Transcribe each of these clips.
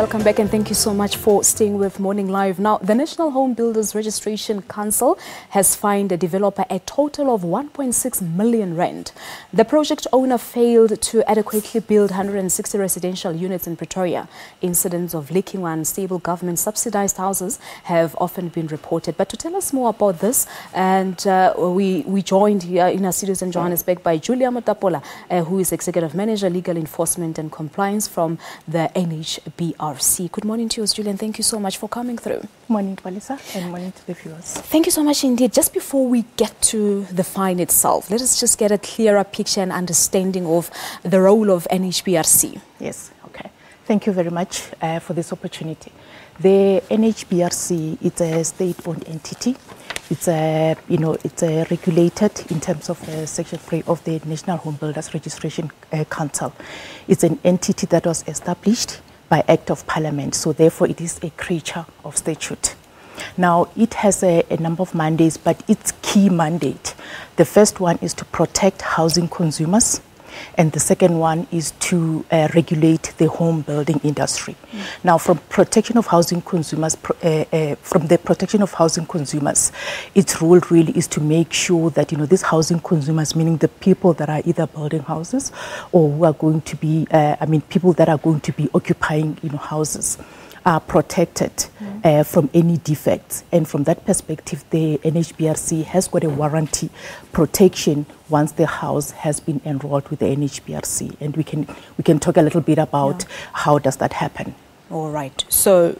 welcome back and thank you so much for staying with Morning Live. Now, the National Home Builders Registration Council has fined a developer a total of 1.6 million rand. The project owner failed to adequately build 160 residential units in Pretoria. Incidents of leaking or unstable government subsidized houses have often been reported. But to tell us more about this, and we joined here in our studios in Johannesburg by Julia Motapola, who is Executive Manager, Legal Enforcement and Compliance from the NHBRC. Good morning to you, Julia, and thank you so much for coming through. Morning, Walisa, and morning to the viewers. Thank you so much indeed. Just before we get to the fine itself, let us just get a clearer picture and understanding of the role of NHPRC. Yes, okay. Thank you very much for this opportunity. The NHBRC is a state-owned entity. It's regulated in terms of Section 3 of the National Home Builders Registration Council. It's an entity that was established by Act of Parliament, so therefore it is a creature of statute. Now, it has a number of mandates, but its key mandate, the first one is to protect housing consumers, and the second one is to regulate the home building industry. Now, from protection of housing consumers, its role really is to make sure that these housing consumers, meaning the people that are either building houses or who are going to be, people that are going to be occupying houses, are protected from any defects. And from that perspective, the NHBRC has got a warranty protection once the house has been enrolled with the NHPRC. And we can talk a little bit about how does that happen. All right. So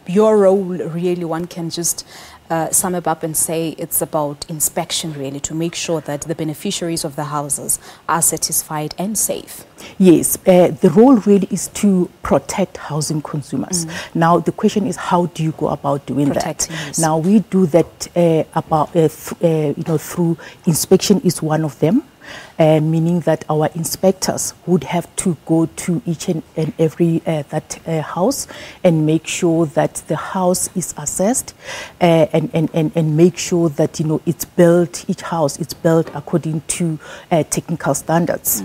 your role, really, one can just sum it up and say it's about inspection, really, to make sure that the beneficiaries of the houses are satisfied and safe. Yes, the role really is to protect housing consumers. Now, the question is, how do you go about doing Protecting, that? yes. Now, we do that through inspection is one of them. Meaning that our inspectors would have to go to each and every house and make sure that the house is assessed and make sure that it's built, each house is built according to technical standards.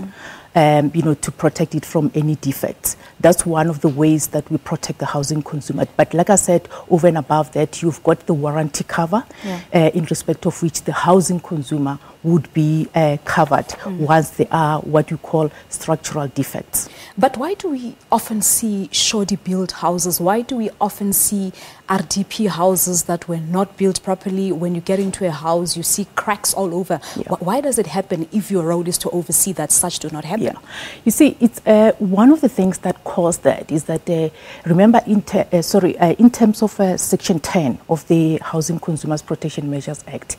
To protect it from any defects. That's one of the ways that we protect the housing consumer. But like I said, over and above that, you've got the warranty cover in respect of which the housing consumer would be covered once there are what you call structural defects. But why do we often see shoddy built houses? Why do we often see RDP houses that were not built properly? When you get into a house, you see cracks all over. Why does it happen if your role is to oversee that such do not happen? Yeah. You see, it's one of the things that caused that is that, remember, in terms of Section 10 of the Housing Consumers Protection Measures Act,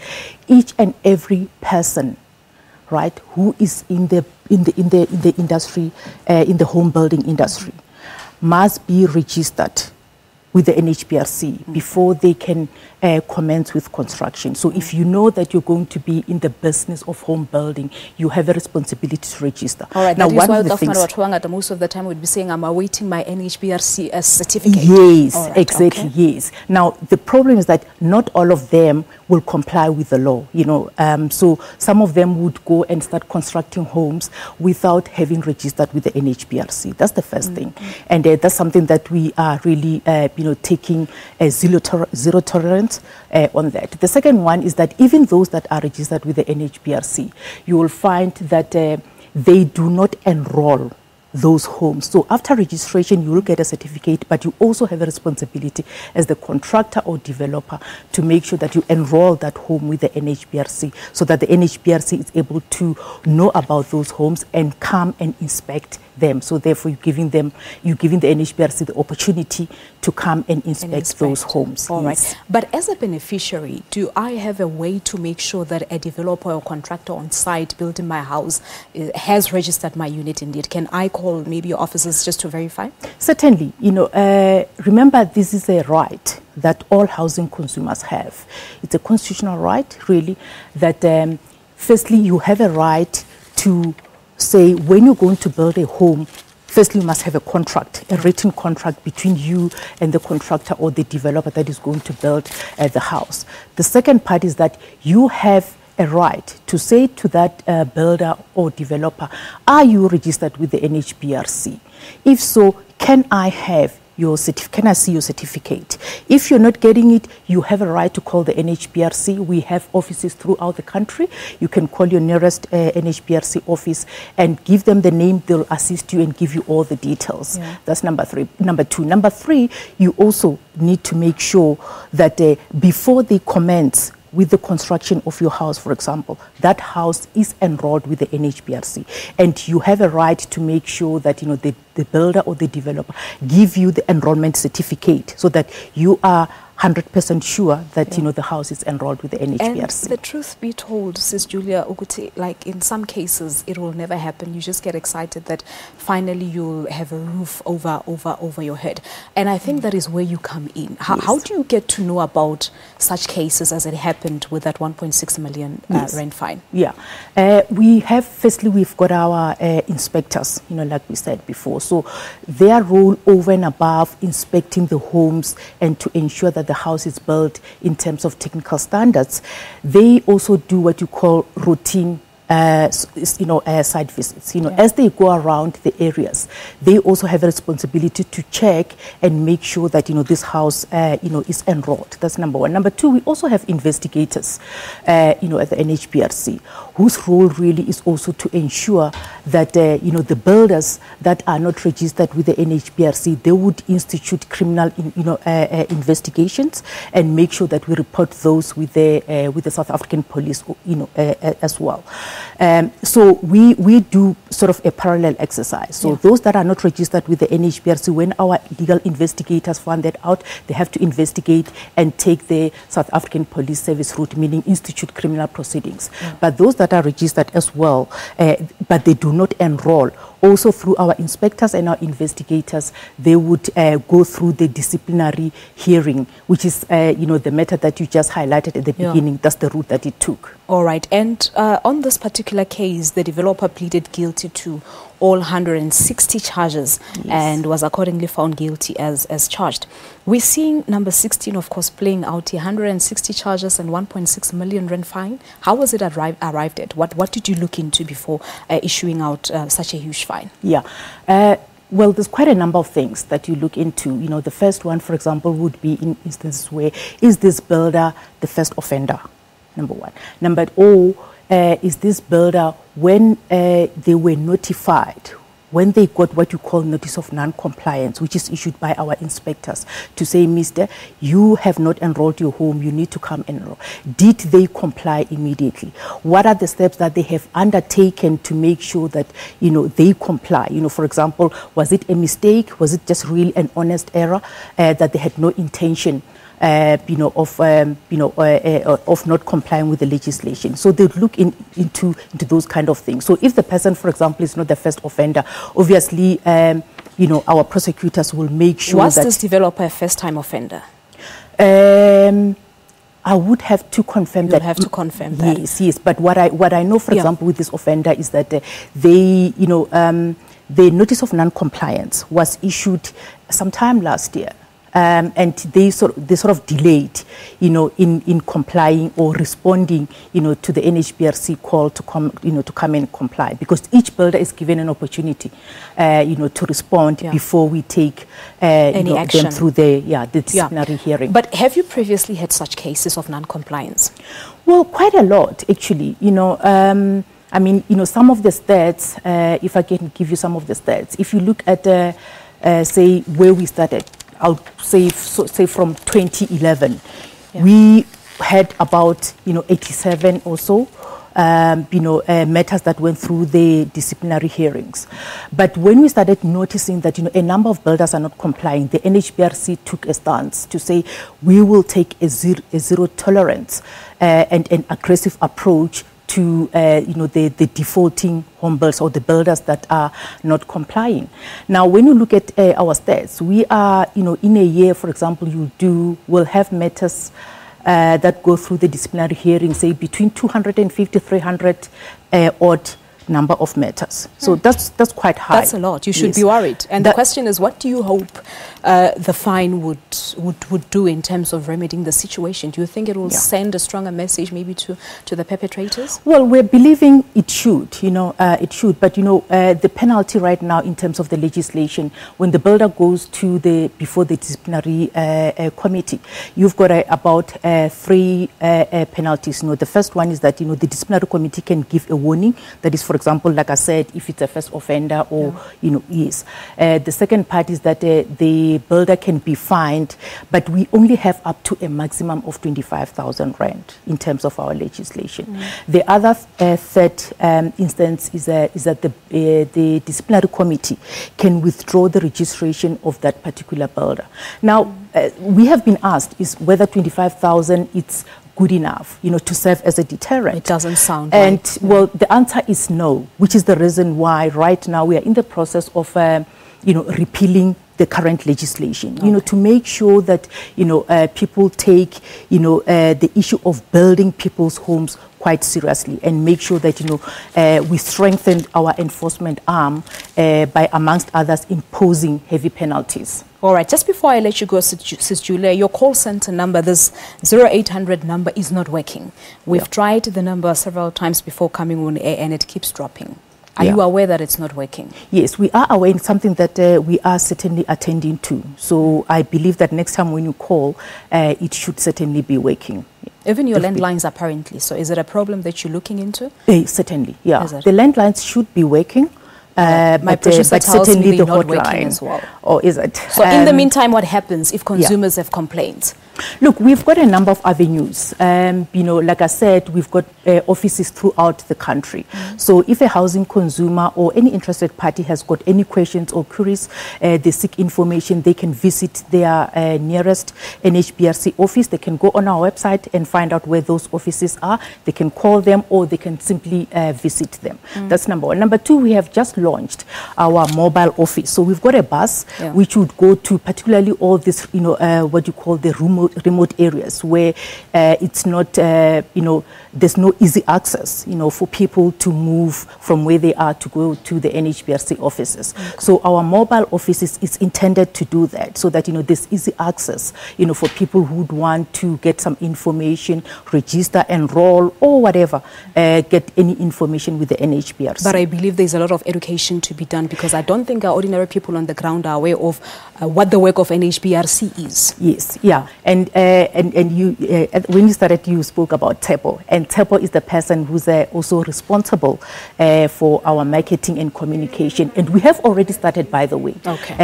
each and every person, right, who is in the industry, in the home building industry, must be registered with the NHPRC before they can commence with construction. So if you know that you're going to be in the business of home building, you have a responsibility to register. All right, now, that is why most of the time we'd be saying, I'm awaiting my NHBRC certificate. Yes, right, exactly, yes. Now, the problem is that not all of them will comply with the law, so some of them would go and start constructing homes without having registered with the NHPRC. That's the first thing. And that's something that we are really, taking a zero tolerance on that. The second one is that even those that are registered with the NHBRC, you will find that they do not enroll those homes. So after registration, you will get a certificate, but you also have a responsibility as the contractor or developer to make sure that you enroll that home with the NHBRC so that the NHBRC is able to know about those homes and come and inspect them. So therefore, you're giving the NHPRC the opportunity to come and inspect those homes. All right. But as a beneficiary, do I have a way to make sure that a developer or contractor on site building my house has registered my unit indeed? Can I call maybe your offices just to verify? Certainly. Remember, this is a right that all housing consumers have. It's a constitutional right, really, that firstly, you have a right to say when you're going to build a home, firstly, you must have a contract, a written contract between you and the contractor or the developer that is going to build the house. The second part is that you have a right to say to that builder or developer, are you registered with the NHBRC? If so, can I have your certificate? Can I see your certificate? If you're not getting it, you have a right to call the NHPRC. We have offices throughout the country. You can call your nearest NHPRC office and give them the name. They'll assist you and give you all the details. Yeah. That's number three. Number two. Number three, you also need to make sure that before they commence with the construction of your house, for example, that house is enrolled with the NHBRC, and you have a right to make sure that the builder or the developer give you the enrollment certificate so that you are 100% sure that the house is enrolled with the NHPRC. And the truth be told, Sis Julia Uguti, like in some cases it will never happen. You just get excited that finally you'll have a roof over your head. And I think that is where you come in. How do you get to know about such cases as it happened with that 1.6 million rent fine? Yeah, firstly we've got our inspectors, like we said before. So their role over and above inspecting the homes and to ensure that the house is built in terms of technical standards, they also do what you call routine site visits. As they go around the areas, they also have a responsibility to check and make sure that this house is enrolled. That's number one. Number two, we also have investigators at the NHPRC, whose role really is also to ensure that the builders that are not registered with the NHPRC, they would institute criminal investigations and make sure that we report those with the South African police as well. So we do sort of a parallel exercise. So those that are not registered with the NHBRC, when our legal investigators find that out, they have to investigate and take the South African Police Service route, meaning institute criminal proceedings. But those that are registered as well, but they do not enroll, also through our inspectors and our investigators, they would go through the disciplinary hearing, which is the method that you just highlighted at the beginning. That's the route that it took. All right. And on this particular case, the developer pleaded guilty to all 160 charges and was accordingly found guilty as charged. We're seeing number 16, of course, playing out here, 160 charges and 1.6 million rand fine. How was it arrived at? What did you look into before issuing out such a huge fine? Yeah. Well, there's quite a number of things that you look into. The first one, for example, would be in instances where is this builder the first offender? Number one. Number two, is this builder, when they were notified, when they got what you call notice of non-compliance, which is issued by our inspectors to say, Mister, you have not enrolled your home, you need to come enroll. Did they comply immediately? What are the steps that they have undertaken to make sure that, they comply? For example, was it a mistake? Was it just really an honest error that they had no intention of not complying with the legislation? So they look into those kind of things. So if the person, for example, is not the first offender, obviously, our prosecutors will make sure Was this developer a first-time offender? I would have to confirm that. You have to confirm that. Yes. But what I know, for example, with this offender is that the notice of non-compliance was issued sometime last year. And they sort of delayed, in complying or responding, to the NHBRC call to come and comply, because each builder is given an opportunity, to respond before we take any action them through the disciplinary hearing. But have you previously had such cases of non-compliance? Well, quite a lot, actually. I mean, some of the stats. If I can give you some of the stats, if you look at say where we started. I'll say from 2011, we had about 87 or so matters that went through the disciplinary hearings. But when we started noticing that a number of builders are not complying, the NHBRC took a stance to say we will take a zero tolerance and an aggressive approach to the defaulting home builders or the builders that are not complying. Now, when you look at our stats, we are, in a year, for example, we'll have matters that go through the disciplinary hearing, say between 250, 300 odd number of matters. So that's quite high. That's a lot. You should be worried. And the question is, what do you hope the fine would do in terms of remedying the situation? Do you think it will send a stronger message maybe to the perpetrators? Well, we're believing it should, it should. But, the penalty right now in terms of the legislation, when the builder goes to before the disciplinary committee, you've got about 3 penalties. The first one is that, the disciplinary committee can give a warning. That is, for example, like I said, if it's a first offender or, yes. The second part is that the builder can be fined, but we only have up to a maximum of 25,000 rand in terms of our legislation. The other third instance is that the disciplinary committee can withdraw the registration of that particular builder. Now, we have been asked is whether 25,000 is good enough, to serve as a deterrent. It doesn't sound and right. Well, the answer is no, which is the reason why right now we are in the process of, repealing the current legislation, to make sure that, people take, the issue of building people's homes quite seriously and make sure that, we strengthen our enforcement arm by, amongst others, imposing heavy penalties. All right, just before I let you go, Sis Julia, your call center number, this 0800 number is not working. We've tried the number several times before coming on air and it keeps dropping. Are you aware that it's not working? Yes, we are aware. It's something that we are certainly attending to. So I believe that next time when you call, it should certainly be working. Even your landlines apparently. So is it a problem that you're looking into? Certainly, yeah. The landlines should be working. My producer tells me they're not working as well. Or is it? So in the meantime, what happens if consumers have complaints? Look, we've got a number of avenues. Like I said, we've got offices throughout the country. So if a housing consumer or any interested party has got any questions or queries, they seek information, they can visit their nearest NHBRC office. They can go on our website and find out where those offices are. They can call them or they can simply visit them. That's number one. Number two, we have just launched our mobile office. So we've got a bus which would go to particularly all this, what you call the remote areas where it's not, there's no easy access, for people to move from where they are to go to the NHPRC offices. So our mobile offices is intended to do that, so that, there's easy access, for people who would want to get some information, register, enroll, or whatever, get any information with the NHPRC. But I believe there's a lot of education to be done, because I don't think our ordinary people on the ground are aware of what the work of NHBRC is. Yes, yeah. And you, when you started, you spoke about Tepo. And Tepo is the person who's also responsible for our marketing and communication. And we have already started, by the way,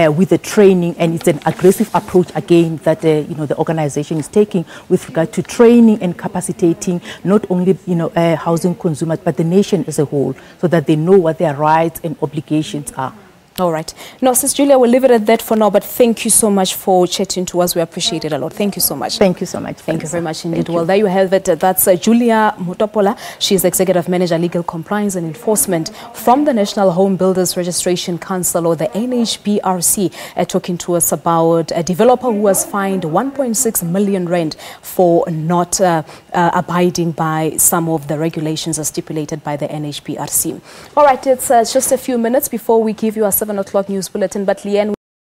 with the training. And it's an aggressive approach, again, that the organization is taking with regard to training and capacitating not only housing consumers, but the nation as a whole, so that they know what their rights and obligations are. All right. No, Sis Julia, we'll leave it at that for now, but thank you so much for chatting to us. We appreciate it a lot. Thank you so much. Thank you so much. Thank you very much indeed. Well, there you have it. That's Julia Motapola. She's Executive Manager, Legal Compliance and Enforcement from the National Home Builders Registration Council, or the NHBRC, talking to us about a developer who was fined 1.6 million rand for not abiding by some of the regulations as stipulated by the NHPRC. All right, it's just a few minutes before we give you a 7 o'clock news bulletin, but Leanne,